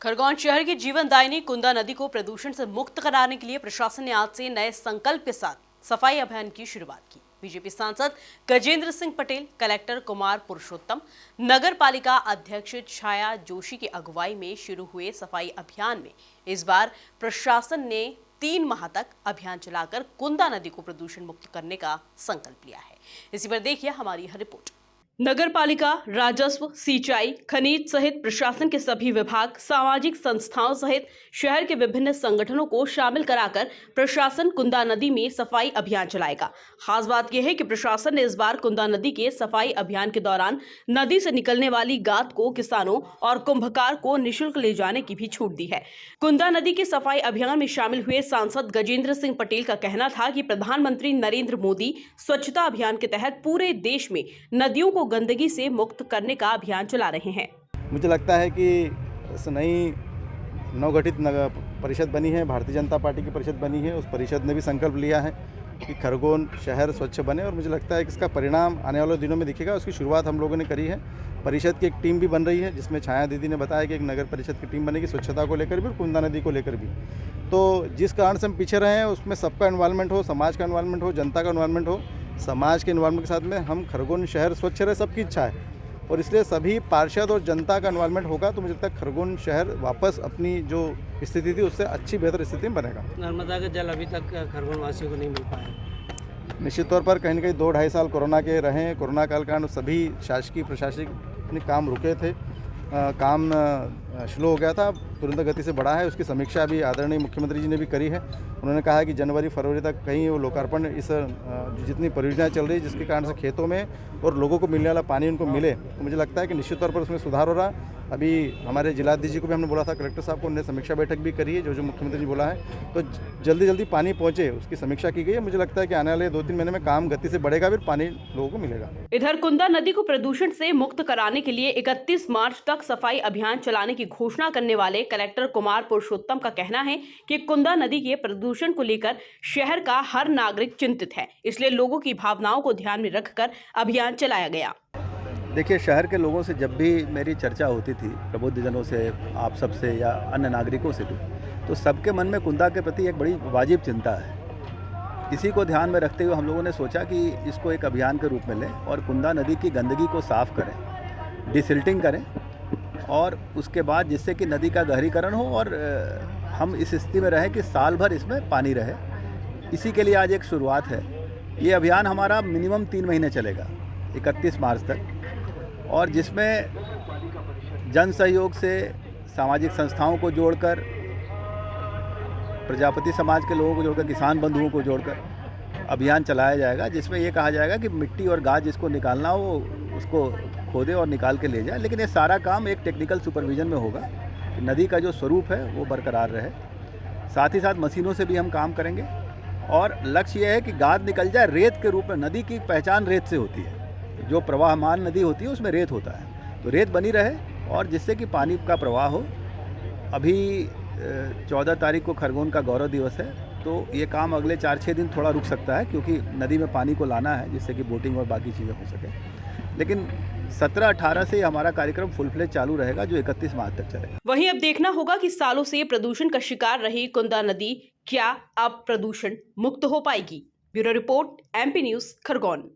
खरगोन शहर की जीवनदायिनी कुंदा नदी को प्रदूषण से मुक्त कराने के लिए प्रशासन ने आज से नए संकल्प के साथ सफाई अभियान की शुरुआत की। बीजेपी सांसद गजेंद्र सिंह पटेल, कलेक्टर कुमार पुरुषोत्तम, नगर पालिका अध्यक्ष छाया जोशी की अगुवाई में शुरू हुए सफाई अभियान में इस बार प्रशासन ने 3 माह तक अभियान चलाकर कुंदा नदी को प्रदूषण मुक्त करने का संकल्प लिया है। इसी पर देखिए हमारी यह रिपोर्ट। नगर पालिका, राजस्व, सिंचाई, खनिज सहित प्रशासन के सभी विभाग, सामाजिक संस्थाओं सहित शहर के विभिन्न संगठनों को शामिल कराकर प्रशासन कुंदा नदी में सफाई अभियान चलाएगा। खास बात यह है कि प्रशासन ने इस बार कुंदा नदी के सफाई अभियान के दौरान नदी से निकलने वाली गाद को किसानों और कुंभकार को निःशुल्क ले जाने की भी छूट दी है। कुंदा नदी के सफाई अभियान में शामिल हुए सांसद गजेंद्र सिंह पटेल का कहना था कि प्रधानमंत्री नरेंद्र मोदी स्वच्छता अभियान के तहत पूरे देश में नदियों को गंदगी से मुक्त करने का अभियान चला रहे हैं। मुझे लगता है कि इस नई नवगठित परिषद बनी है, भारतीय जनता पार्टी की परिषद बनी है, उस परिषद ने भी संकल्प लिया है कि खरगोन शहर स्वच्छ बने और मुझे लगता है कि इसका परिणाम आने वाले दिनों में दिखेगा। उसकी शुरुआत हम लोगों ने करी है। परिषद की एक टीम भी बन रही है जिसमें छाया दीदी ने बताया कि एक नगर परिषद की टीम बनेगी स्वच्छता को लेकर भी और कुंदा नदी को लेकर भी। तो जिस कारण से हम पीछे रहे हैं उसमें सबका इन्वॉल्वमेंट हो, समाज का इन्वॉल्वमेंट हो, जनता का इन्वॉल्वमेंट हो। समाज के इन्वॉल्वमेंट के साथ में हम खरगोन शहर स्वच्छ रहे, सबकी इच्छा है और इसलिए सभी पार्षद और जनता का इन्वॉल्वमेंट होगा तो मुझे लगता है खरगोन शहर वापस अपनी जो स्थिति थी उससे अच्छी बेहतर स्थिति में बनेगा। नर्मदा का जल अभी तक खरगोन वासियों को नहीं मिल पाया। निश्चित तौर पर कहीं न कहीं 2-2.5 साल कोरोना के रहे। कोरोना काल कारण सभी शासकीय प्रशासनिक अपने काम रुके थे, काम स्लो हो गया था, तुरंत गति से बढ़ा है। उसकी समीक्षा अभी आदरणीय मुख्यमंत्री जी ने भी करी है। उन्होंने कहा है कि जनवरी फरवरी तक कहीं वो लोकार्पण इस जितनी परियोजनाएं चल रही है जिसके कारण से खेतों में और लोगों को मिलने वाला पानी उनको मिले, तो मुझे लगता है कि निश्चित तौर पर उसमें सुधार हो रहा है। अभी हमारे जिलाधीश जी को भी हमने बोला था, कलेक्टर साहब को, उन्होंने समीक्षा बैठक भी करी है। जो मुख्यमंत्री जी बोला है तो जल्दी पानी पहुंचे उसकी समीक्षा की गई है। मुझे लगता है कि आने वाले 2-3 महीने में काम गति से बढ़ेगा, फिर पानी लोगों को मिलेगा। इधर कुंदा नदी को प्रदूषण से मुक्त कराने के लिए 31 मार्च तक सफाई अभियान चलाने की घोषणा करने वाले कलेक्टर कुमार पुरुषोत्तम का कहना है कि कुंदा नदी के प्रदूषण को लेकर शहर का हर नागरिक चिंतित है, इसलिए लोगों की भावनाओं को ध्यान में रखकर अभियान चलाया गया। देखिए, शहर के लोगों से जब भी मेरी चर्चा होती थी, प्रबुद्धजनों से, आप सबसे या अन्य नागरिकों से भी, तो सबके मन में कुंदा के प्रति एक बड़ी वाजिब चिंता है। इसी को ध्यान में रखते हुए हम लोगों ने सोचा कि इसको एक अभियान के रूप में लें और कुंदा नदी की गंदगी को साफ़ करें, डिसिल्टिंग करें और उसके बाद जिससे कि नदी का गहरीकरण हो और हम इस स्थिति में रहें कि साल भर इसमें पानी रहे। इसी के लिए आज एक शुरुआत है। ये अभियान हमारा मिनिमम 3 महीने चलेगा, 31 मार्च तक, और जिसमें जन सहयोग से सामाजिक संस्थाओं को जोड़कर, प्रजापति समाज के लोगों को जोड़कर, किसान बंधुओं को जोड़कर अभियान चलाया जाएगा, जिसमें ये कहा जाएगा कि मिट्टी और गाद जिसको निकालना हो उसको खोदे और निकाल के ले जाए। लेकिन ये सारा काम एक टेक्निकल सुपरविजन में होगा कि नदी का जो स्वरूप है वो बरकरार रहे। साथ ही साथ मशीनों से भी हम काम करेंगे और लक्ष्य ये है कि गाद निकल जाए रेत के रूप में। नदी की पहचान रेत से होती है, जो प्रवाहमान नदी होती है उसमें रेत होता है, तो रेत बनी रहे और जिससे कि पानी का प्रवाह हो। अभी 14 तारीख को खरगोन का गौरव दिवस है, तो ये काम अगले 4-6 दिन थोड़ा रुक सकता है क्योंकि नदी में पानी को लाना है जिससे कि बोटिंग और बाकी चीज़ें हो सके। लेकिन 17-18 से हमारा कार्यक्रम फुल फ्लेज चालू रहेगा जो 31 मार्च तक चलेगा। वहीं अब देखना होगा कि सालों से प्रदूषण का शिकार रही कुंदा नदी क्या अब प्रदूषण मुक्त हो पाएगी। Bureau report, MP news, Khargone.